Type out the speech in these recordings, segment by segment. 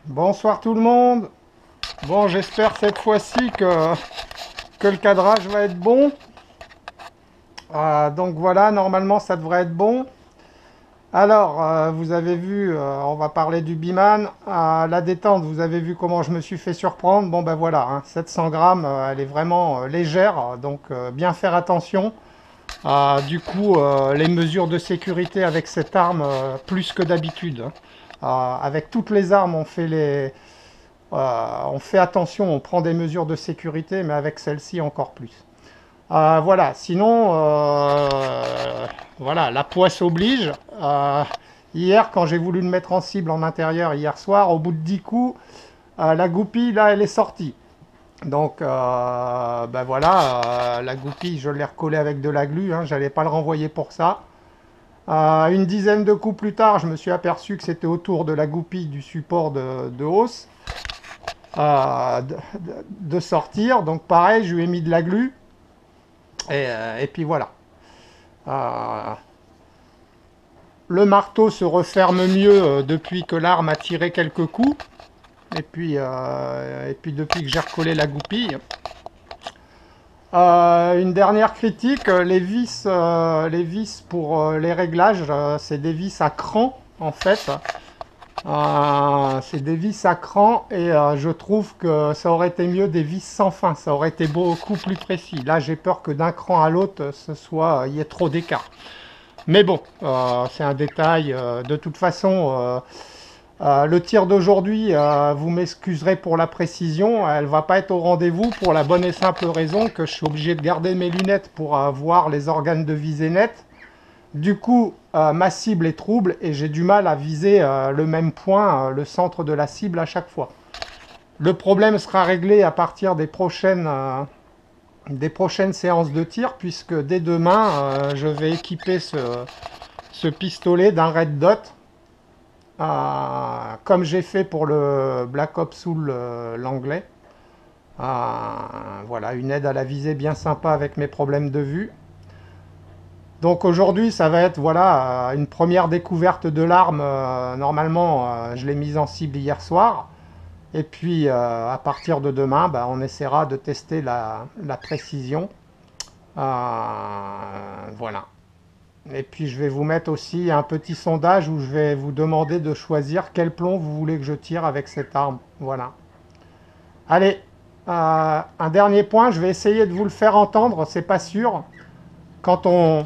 Bonsoir tout le monde. Bon, j'espère cette fois-ci que le cadrage va être bon. Donc voilà, normalement ça devrait être bon. Alors, vous avez vu, on va parler du Biman. La détente, vous avez vu comment je me suis fait surprendre. Bon ben voilà, hein, 700 grammes, elle est vraiment légère, donc bien faire attention. Du coup, les mesures de sécurité avec cette arme, plus que d'habitude, hein. Avec toutes les armes, on fait attention, on prend des mesures de sécurité, mais avec celle-ci encore plus. Voilà, sinon, voilà, la poisse oblige. Hier, quand j'ai voulu le mettre en cible en intérieur, hier soir, au bout de 10 coups, la goupille, là, elle est sortie. Donc, ben voilà, la goupille, je l'ai recollée avec de la glu, hein, j'allais pas le renvoyer pour ça. Une dizaine de coups plus tard, je me suis aperçu que c'était autour de la goupille du support de hausse. De sortir. Donc pareil, je lui ai mis de la glu. Et puis voilà. Euh, le marteau se referme mieux depuis que l'arme a tiré quelques coups. Et puis depuis que j'ai recollé la goupille. Une dernière critique, les vis pour les réglages, c'est des vis à cran en fait. C'est des vis à cran et je trouve que ça aurait été mieux des vis sans fin, ça aurait été beaucoup plus précis. Là j'ai peur que d'un cran à l'autre il y ait trop d'écart. Mais bon, c'est un détail. De toute façon, le tir d'aujourd'hui, vous m'excuserez pour la précision, elle va pas être au rendez-vous pour la bonne et simple raison que je suis obligé de garder mes lunettes pour voir les organes de visée net. Du coup, ma cible est trouble et j'ai du mal à viser le même point, le centre de la cible à chaque fois. Le problème sera réglé à partir des prochaines séances de tir, puisque dès demain, je vais équiper ce pistolet d'un red dot, comme j'ai fait pour le Black Ops Soul, l'anglais. Voilà, une aide à la visée bien sympa avec mes problèmes de vue. Donc aujourd'hui, ça va être voilà, une première découverte de l'arme. Normalement, je l'ai mise en cible hier soir. Et puis à partir de demain, bah, on essaiera de tester la précision. Voilà. Et puis je vais vous mettre aussi un petit sondage où je vais vous demander de choisir quel plomb vous voulez que je tire avec cette arme. Voilà. Allez, un dernier point, je vais essayer de vous le faire entendre, c'est pas sûr. Quand on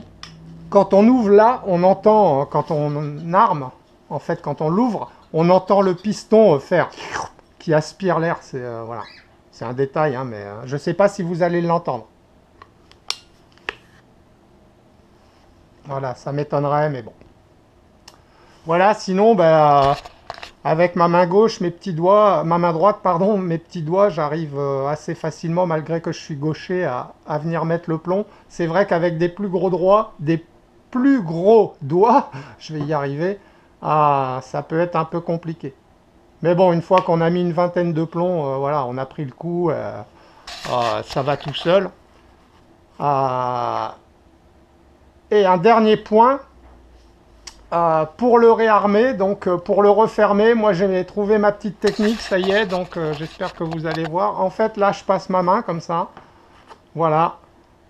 ouvre là, on entend, quand on arme, en fait, quand on l'ouvre, on entend le piston faire qui aspire l'air. C'est voilà, c'est un détail, hein, mais je ne sais pas si vous allez l'entendre. Voilà, ça m'étonnerait, mais bon. Voilà, sinon, ben, avec ma main gauche, ma main droite, pardon, mes petits doigts, j'arrive assez facilement, malgré que je suis gaucher, à venir mettre le plomb. C'est vrai qu'avec des plus gros doigts, je vais y arriver, ça peut être un peu compliqué. Mais bon, une fois qu'on a mis une vingtaine de plombs, voilà, on a pris le coup, ça va tout seul. Et un dernier point, pour le réarmer, donc pour le refermer, moi j'ai trouvé ma petite technique, ça y est, donc j'espère que vous allez voir. En fait, là, je passe ma main comme ça, voilà,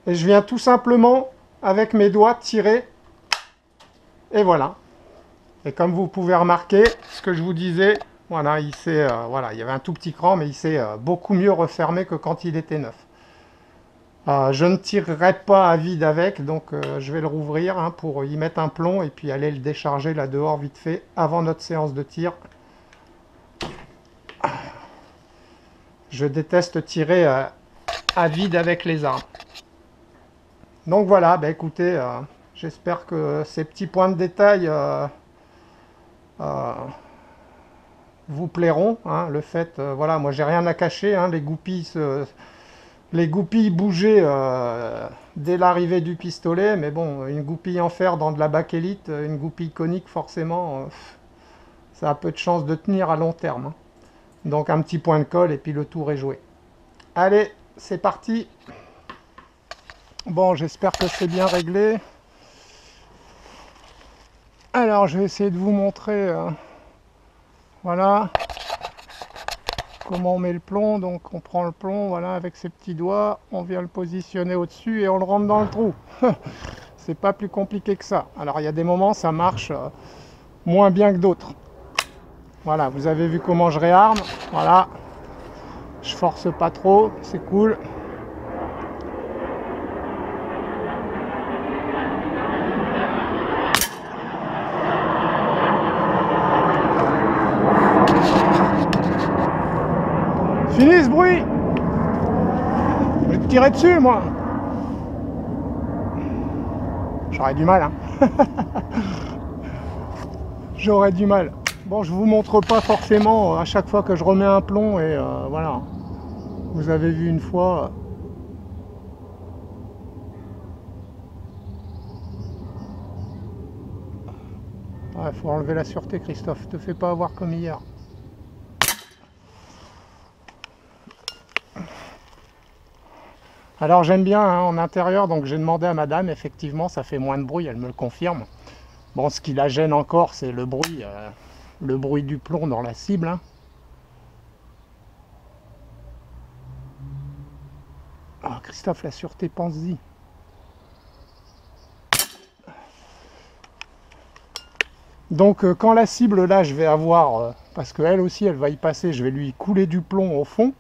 et je viens tout simplement, avec mes doigts, tirer, et voilà. Et comme vous pouvez remarquer, ce que je vous disais, voilà, voilà, il y avait un tout petit cran, mais il s'est beaucoup mieux refermé que quand il était neuf. Je ne tirerai pas à vide avec, donc je vais le rouvrir, hein, pour y mettre un plomb et puis aller le décharger là dehors vite fait avant notre séance de tir. Je déteste tirer à vide avec les armes. Donc voilà, bah écoutez, j'espère que ces petits points de détail vous plairont, hein. Le fait, voilà, moi j'ai rien à cacher, hein, les goupilles bougeaient dès l'arrivée du pistolet, mais bon, une goupille en fer dans de la bakélite, une goupille conique, forcément, ça a peu de chances de tenir à long terme, hein. Donc un petit point de colle et puis le tour est joué. Allez, c'est parti. Bon, j'espère que c'est bien réglé. Alors, je vais essayer de vous montrer. Voilà. comment on met le plomb. Donc on prend le plomb, voilà, avec ses petits doigts, on vient le positionner au-dessus et on le rentre dans le trou. C'est pas plus compliqué que ça. Alors il y a des moments ça marche moins bien que d'autres. Voilà, vous avez vu comment je réarme. Voilà, je force pas trop, c'est cool. Fini ce bruit. Je vais te tirer dessus, moi. J'aurais du mal, hein. J'aurais du mal. Bon, je vous montre pas forcément à chaque fois que je remets un plomb et voilà. Vous avez vu une fois. Il faut enlever la sûreté, Christophe. Te fais pas avoir comme hier. Alors j'aime bien hein, en intérieur, donc j'ai demandé à madame, effectivement ça fait moins de bruit, elle me le confirme. Bon, ce qui la gêne encore, c'est le bruit du plomb dans la cible. Hein. Oh, Christophe, la sûreté, pense-y. Donc quand la cible là, je vais avoir, parce qu'elle aussi, elle va y passer, je vais lui couler du plomb au fond,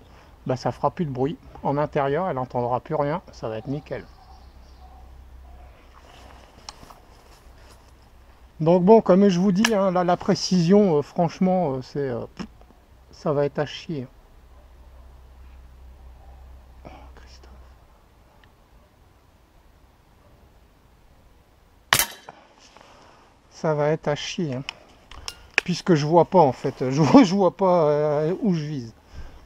bah, ça fera plus de bruit. En intérieur, elle n'entendra plus rien, ça va être nickel. Donc bon, comme je vous dis, hein, là, la précision, franchement, ça va être à chier. Oh, Christophe. Ça va être à chier. Hein. Puisque je vois pas en fait, je vois pas où je vise.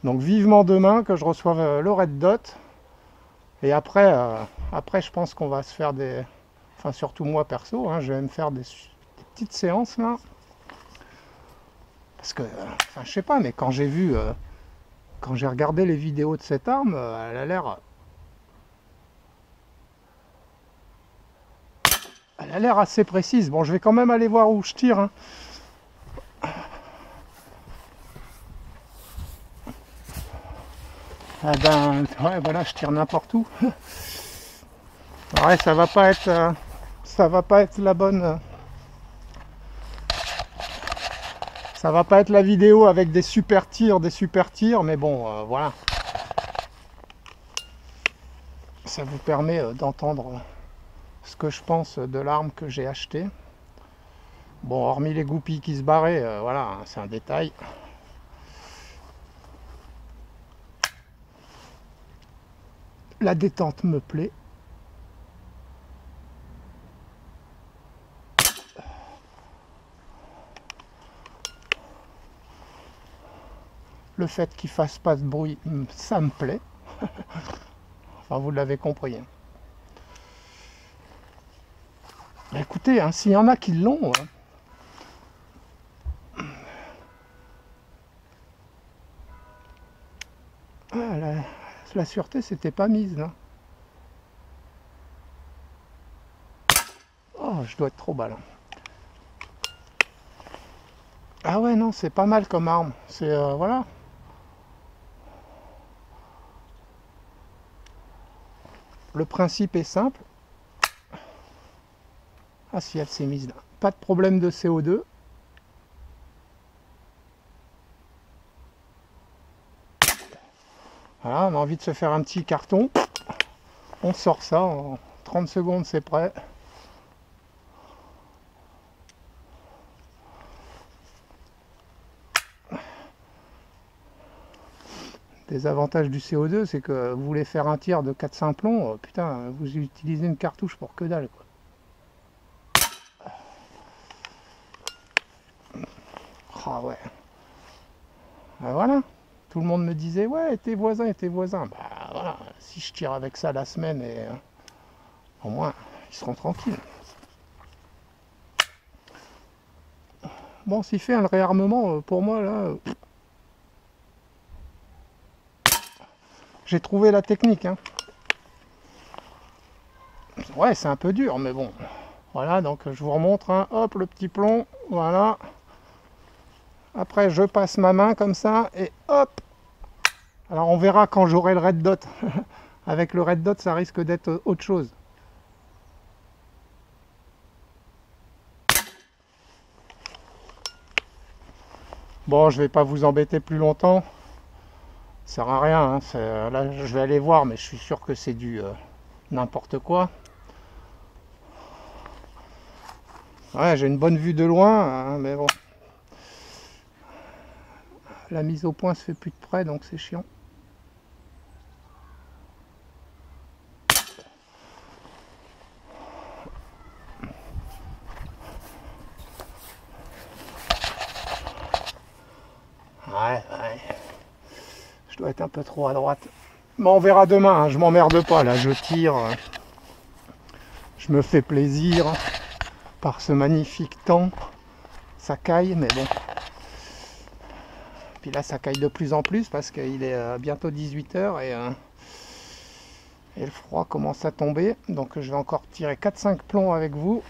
Donc vivement demain que je reçoive le red dot. Et après, je pense qu'on va se faire des... Enfin surtout moi perso, hein, je vais me faire des petites séances là. Parce que, enfin je sais pas, mais quand j'ai vu, quand j'ai regardé les vidéos de cette arme, elle a l'air assez précise. Bon, je vais quand même aller voir où je tire. Hein. Ah ben, ouais, voilà, je tire n'importe où. Ouais, ça va pas être la bonne. Ça va pas être la vidéo avec des super tirs, mais bon, voilà. Ça vous permet d'entendre ce que je pense de l'arme que j'ai achetée. Bon, hormis les goupilles qui se barraient, voilà, c'est un détail. La détente me plaît. Le fait qu'il fasse pas de bruit, ça me plaît. Enfin, vous l'avez compris. Hein. Écoutez, hein, s'il y en a qui l'ont... la sûreté, c'était pas mise, là. Oh, je dois être trop bas, là. Ah ouais, non, c'est pas mal comme arme. C'est, voilà. Le principe est simple. Ah si, elle s'est mise là. Pas de problème de CO2. Voilà, on a envie de se faire un petit carton. On sort ça en 30 secondes, c'est prêt. Des avantages du CO2, c'est que vous voulez faire un tir de 4-5 plombs, putain, vous utilisez une cartouche pour que dalle, quoi. Ah ouais. Ben voilà. Tout le monde me disait, ouais, tes voisins. Bah voilà, si je tire avec ça la semaine, et au moins, ils seront tranquilles. Bon, s'il fait un réarmement, pour moi, là... J'ai trouvé la technique. Hein. Ouais, c'est un peu dur, mais bon. Voilà, donc je vous remontre. Hein. Hop, le petit plomb. Voilà. Après, je passe ma main comme ça. Et hop. Alors on verra quand j'aurai le red dot. Avec le red dot, ça risque d'être autre chose. Bon, je vais pas vous embêter plus longtemps. Ça sert à rien. Hein. Là, je vais aller voir, mais je suis sûr que c'est du n'importe quoi. Ouais, j'ai une bonne vue de loin, hein, mais bon. La mise au point se fait plus de près, donc c'est chiant. Ouais. Je dois être un peu trop à droite. Mais on verra demain, hein. Je m'emmerde pas, là, je tire. Je me fais plaisir par ce magnifique temps. Ça caille, mais bon. Puis là, ça caille de plus en plus parce qu'il est bientôt 18 h et le froid commence à tomber. Donc je vais encore tirer 4-5 plombs avec vous.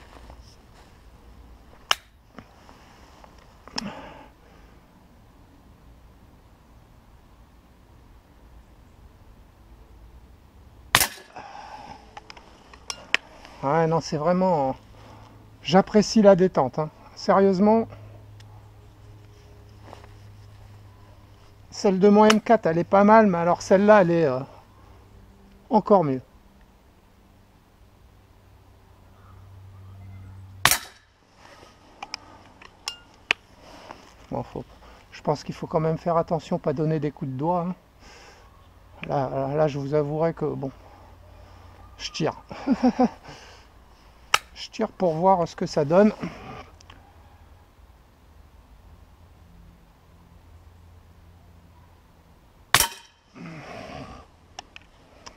Ouais, non, c'est vraiment... J'apprécie la détente, hein. Sérieusement. Celle de mon M4, elle est pas mal, mais alors celle-là, elle est encore mieux. Bon, je pense qu'il faut quand même faire attention, pas donner des coups de doigt. Hein. Là, je vous avouerai que, bon, je tire. Je tire pour voir ce que ça donne.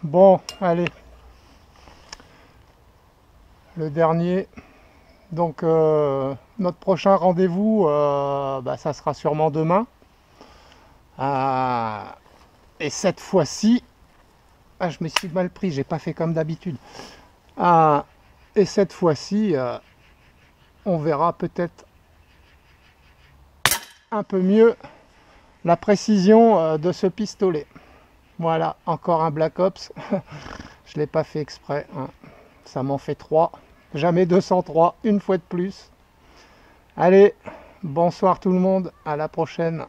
Bon, allez. Le dernier. Donc, notre prochain rendez-vous, ça sera sûrement demain. Et cette fois-ci, je me suis mal pris, j'ai pas fait comme d'habitude. Et cette fois-ci, on verra peut-être un peu mieux la précision de ce pistolet. Voilà, encore un Black Ops. Je ne l'ai pas fait exprès. Hein. Ça m'en fait 3. Jamais 203, une fois de plus. Allez, bonsoir tout le monde. À la prochaine.